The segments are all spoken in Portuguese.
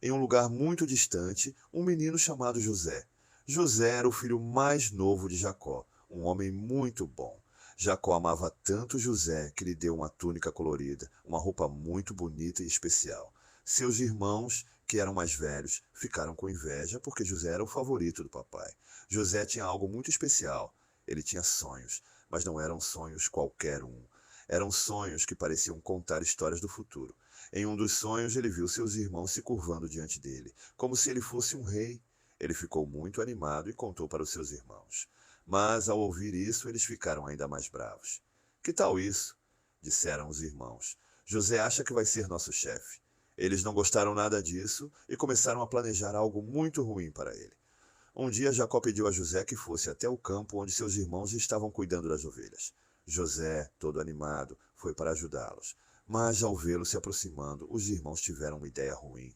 em um lugar muito distante, um menino chamado José. José era o filho mais novo de Jacó, um homem muito bom. Jacó amava tanto José que lhe deu uma túnica colorida, uma roupa muito bonita e especial. Seus irmãos, que eram mais velhos, ficaram com inveja porque José era o favorito do papai. José tinha algo muito especial. Ele tinha sonhos, mas não eram sonhos qualquer um. Eram sonhos que pareciam contar histórias do futuro. Em um dos sonhos, ele viu seus irmãos se curvando diante dele, como se ele fosse um rei. Ele ficou muito animado e contou para os seus irmãos. Mas, ao ouvir isso, eles ficaram ainda mais bravos. Que tal isso? Disseram os irmãos. José acha que vai ser nosso chefe. Eles não gostaram nada disso e começaram a planejar algo muito ruim para ele. Um dia Jacó pediu a José que fosse até o campo onde seus irmãos estavam cuidando das ovelhas. José, todo animado, foi para ajudá-los. Mas, ao vê-lo se aproximando, os irmãos tiveram uma ideia ruim.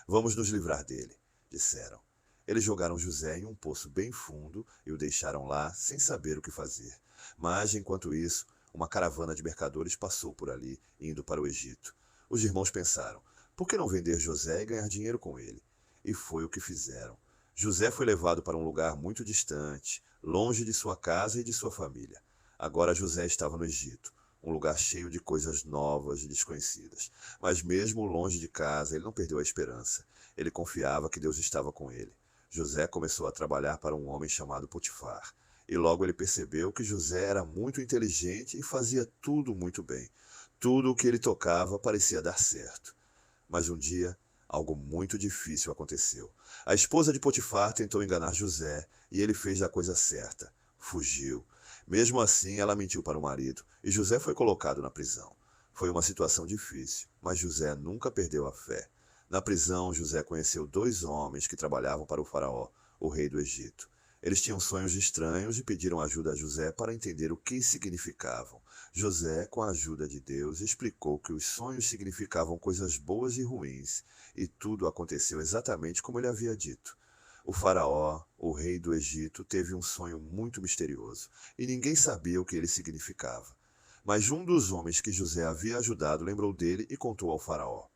Vamos nos livrar dele, disseram. Eles jogaram José em um poço bem fundo e o deixaram lá sem saber o que fazer. Mas, enquanto isso, uma caravana de mercadores passou por ali, indo para o Egito. Os irmãos pensaram, por que não vender José e ganhar dinheiro com ele? E foi o que fizeram. José foi levado para um lugar muito distante, longe de sua casa e de sua família. Agora José estava no Egito, um lugar cheio de coisas novas e desconhecidas. Mas mesmo longe de casa, ele não perdeu a esperança. Ele confiava que Deus estava com ele. José começou a trabalhar para um homem chamado Potifar. E logo ele percebeu que José era muito inteligente e fazia tudo muito bem. Tudo o que ele tocava parecia dar certo. Mas um dia, algo muito difícil aconteceu. A esposa de Potifar tentou enganar José e ele fez a coisa certa. Fugiu. Mesmo assim, ela mentiu para o marido e José foi colocado na prisão. Foi uma situação difícil, mas José nunca perdeu a fé. Na prisão, José conheceu dois homens que trabalhavam para o faraó, o rei do Egito. Eles tinham sonhos estranhos e pediram ajuda a José para entender o que significavam. José, com a ajuda de Deus, explicou que os sonhos significavam coisas boas e ruins, e tudo aconteceu exatamente como ele havia dito. O faraó, o rei do Egito, teve um sonho muito misterioso, e ninguém sabia o que ele significava. Mas um dos homens que José havia ajudado lembrou dele e contou ao faraó.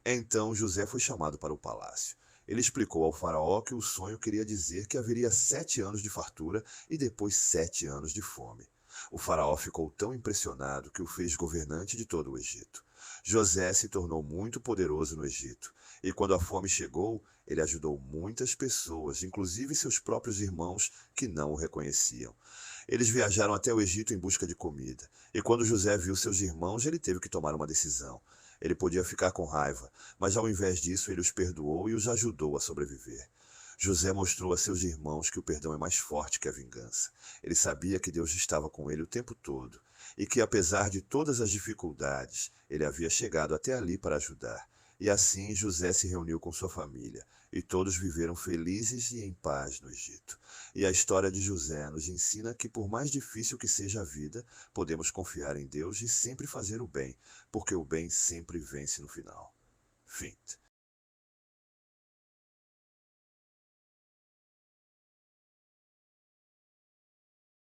Então José foi chamado para o palácio. Ele explicou ao faraó que o sonho queria dizer que haveria 7 anos de fartura e depois 7 anos de fome. O faraó ficou tão impressionado que o fez governante de todo o Egito. José se tornou muito poderoso no Egito, e quando a fome chegou, ele ajudou muitas pessoas, inclusive seus próprios irmãos, que não o reconheciam. Eles viajaram até o Egito em busca de comida, e quando José viu seus irmãos, ele teve que tomar uma decisão. Ele podia ficar com raiva, mas ao invés disso ele os perdoou e os ajudou a sobreviver. José mostrou a seus irmãos que o perdão é mais forte que a vingança. Ele sabia que Deus estava com ele o tempo todo e que, apesar de todas as dificuldades, ele havia chegado até ali para ajudar. E assim José se reuniu com sua família, e todos viveram felizes e em paz no Egito. E a história de José nos ensina que, por mais difícil que seja a vida, podemos confiar em Deus e sempre fazer o bem, porque o bem sempre vence no final. Fim.